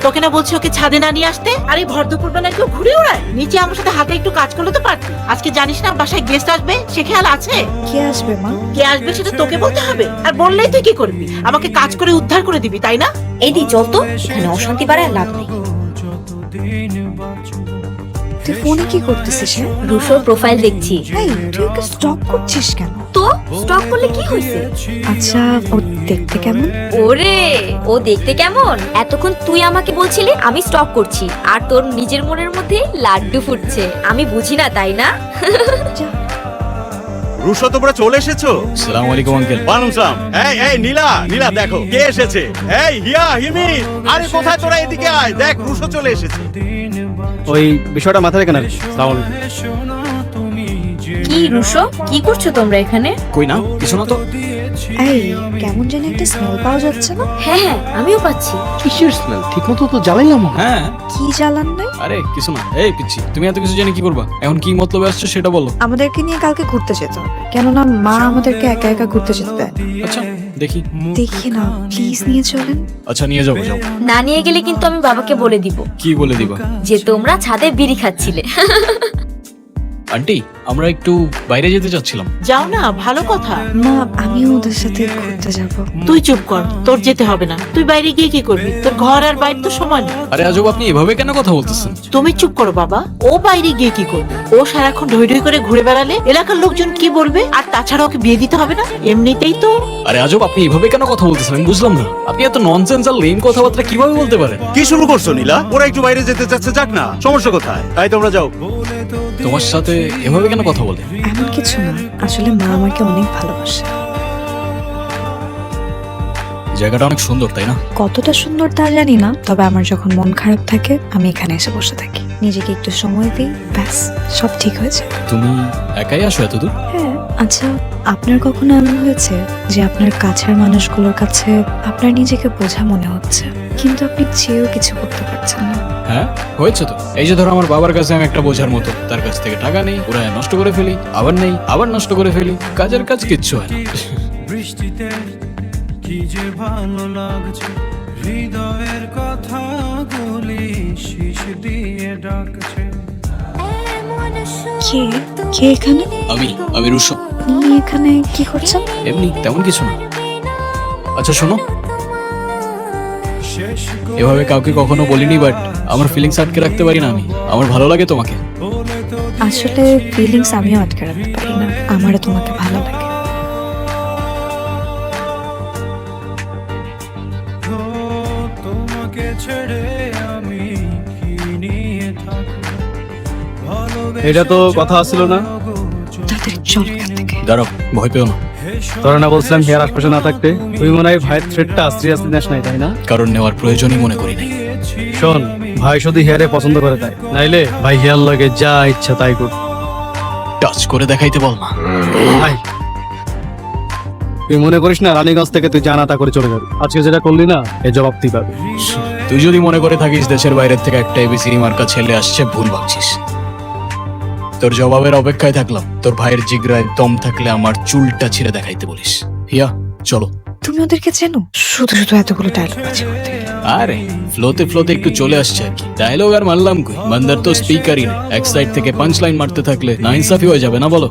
তোকে না বলছি ওকে ছাদে না নিয়ে আসতে? আর এই ভর দুপুরবেলা কেউ ঘুরে ওড়ায়? নিচে আমার সাথে হাতে একটু কাজ করলে তো পারতি। আজকে জানিস না বাসায় গেস্ট আসবে, সে খেয়াল আছে? কে আসবে মা? কে আসবে সেটা তোকে বলতে হবে? আর বললেই তুই কি করবি? আমাকে কাজ করে উদ্ধার করে দিবি, তাই না? এদি চল তো, এখানে অশান্তি বাড়ায় লাভ নেই। তুই ফোনে কি করতেছিস? রুশোর প্রোফাইল দেখছি। এই তুই ওকে স্টক করছিস কেন? তো স্টক করলে কি হয়েছে? আচ্ছা ও দেখতে কেমন? ওরে ও দেখতে কেমন? এতক্ষণ তুই আমাকে বলছিলি আমি স্টক করছি, আর তোর নিজের মনের মধ্যে লাড্ডু ফুটছে। আমি বুঝি না, তাই না? রুশো, তোমরা চলে এসেছো? আসসালামু আলাইকুম আঙ্কেল। ওয়ালাইকুম সালাম। এই এই নীলা, নীলা দেখো কে এসেছে। এই হিয়া, হিমি, আরে কোথায় তোরা? এদিকে আয়, দেখ রুশো চলে এসেছে। ওই বিষয়টা মাথায় রেখে না। আসসালামু আলাইকুম। কি রুশো, কি করছো তোমরা এখানে? কই না, কিছু না তো। এই কেমন যেন একটা স্মেল পাওয়া যাচ্ছে না? হ্যাঁ হ্যাঁ, আমিও পাচ্ছি। কিসের স্মেল? ঠিকমতো তো জ্বালাইলাম। হ্যাঁ। কি জ্বালান নাই? আরে কিছু না। এই পিচ্ছি, তুমি এত কিছু জেনে কি করবা? এখন কি মতলবে আসছো সেটা বলো। আমাদেরকে নিয়ে কালকে ঘুরতে যেতে হবে, কেননা মা আমাদেরকে একা একা ঘুরতে যেতে দেয় না। আচ্ছা দেখি। দেখি না, প্লিজ নিয়ে চলেন। আচ্ছা নিয়ে যাবো, যাও। না নিয়ে গেলে কিন্তু আমি বাবাকে বলে দিব কি বলে দিবা? যে তোমরা ছাদে বিড়ি খাচ্ছিলে। আন্টি, আমরা একটু বাইরে যেতে চাচ্ছিলাম। যাও না, ভালো কথা। মা আমিও ওদের সাথে ঘুরতে যাব। তুই চুপ কর, তোর যেতে হবে না। তুই বাইরে গিয়ে কি করবি? তোর ঘর আর বাইরে তো সমান। আরে আজব, আপনি এভাবে কেন কথা বলতেছেন? তুমি চুপ করো বাবা। ও বাইরে গিয়ে কি করবে? ও সারাক্ষণ ঢই ঢই করে ঘুরে বেড়ালে এলাকার লোকজন কি বলবে? আর তাছাড়া ওকে বিয়ে দিতে হবে না, এমনিতেই তো। আরে আজব, আপনি এভাবে কেন কথা বলতেছেন? আমি বুঝলাম না। আপনি এত ননসেন্স আর লেম কথাবার্তা কিভাবে বলতে পারেন? কি শুরু করছো নীলা? ওরা একটু বাইরে যেতে চাচ্ছে, যাক না, সমস্যা কোথায়? তাই তোমরা যাও। তোমার সাথে এভাবে কেন কথা বলে? এমন কিছু না, আসলে মা আমাকে অনেক ভালোবাসে। জায়গাটা অনেক সুন্দর, তাই না? কতটা সুন্দর তা জানি না, তবে আমার যখন মন খারাপ থাকে আমি এখানে এসে বসে থাকি, নিজেকে একটু সময় দিই, ব্যাস সব ঠিক হয়েছে। তুমি একাই আসো এত দূর? হ্যাঁ। আচ্ছা, আপনার কখনো এমন হয়েছে যে আপনার কাছের মানুষগুলোর কাছে আপনার নিজেকে বোঝা মনে হচ্ছে, কিন্তু আপনি চেয়েও কিছু করতে পারছেন না? হ্যাঁ হয়েছে তো। এই যে ধরো আমার বাবার কাছে আমি একটা বোঝার মতো, তার কাছ থেকে টাকা নেই, ওরা নষ্ট করে ফেলি, আবার নেই, আবার নষ্ট করে ফেলি, কাজের কাজ কিচ্ছু হয় না। বৃষ্টিতে কি যে ভালো লাগছে, হৃদয়ের কথা গুলি শীষ দিয়ে ডাকছে। কে কে এখানে? আমি রুশো। আপনি এখানে কি করছেন? এমনি, তেমন কিছু না। আচ্ছা শোনো, এভাবে কাউকে কখনো বলিনি, বাট আমার ফিলিংস আটকে রাখতে পারি না আমি। আমার ভালো লাগে তোমাকে। আসলে ফিলিংস আমিও আটকে রাখতে পারি না, আমারও তোমাকে ভালো লাগে। তোমাকে ছেড়ে আমি কি নিয়ে থাকবো? এটা তো কথা আসছিল না। তাদের চল এখান থেকে। দাঁড়াও, ভয় পেও না। তোরা না বলছিলাম হেয়ার আশপাশে না থাকতে? তুই মনে হয় ভাইয়ের থ্রেটটা সিরিয়াসলি নেস নাই, তাই না? কারণ নেওয়ার প্রয়োজনই মনে করি নাই। শোন, ভাই শুধু হেয়ারে পছন্দ করে তাই, নাইলে ভাই হেয়ার লাগে যা ইচ্ছা তাই কর। টাচ করে দেখাইতে বল না। ভাই তুই মনে করিস না রানীগঞ্জ থেকে তুই জানাতা করে চলে যাবি? আজকে যেটা করলি না এর জবাব তুই পাবি। তুই যদি মনে করে থাকিস দেশের বাইরের থেকে একটা এবিসি মার্কা ছেলে আসছে, ভুল ভাবছিস। তোর জবাবের অপেক্ষায় থাকলাম। তোর ভাইয়ের জিগরায় দম থাকলে আমার চুলটা ছিঁড়ে দেখাইতে বলিস। হিয়া চলো। তুমি ওদেরকে চেনো? শুধু শুধু এতগুলো ডায়লগ আছে করতে গেলে। আরে ফ্লোতে ফ্লোতে একটু চলে আসছে আর কি। ডায়লগ আর মারলাম কই, বান্দার তো স্পিকারই নেই। এক সাইড থেকে পাঁচ লাইন মারতে থাকলে না ইনসাফি হয়ে যাবে না বলো?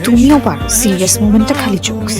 তুমিও পারো সিরিয়াস মোমেন্টে খালি জোকস।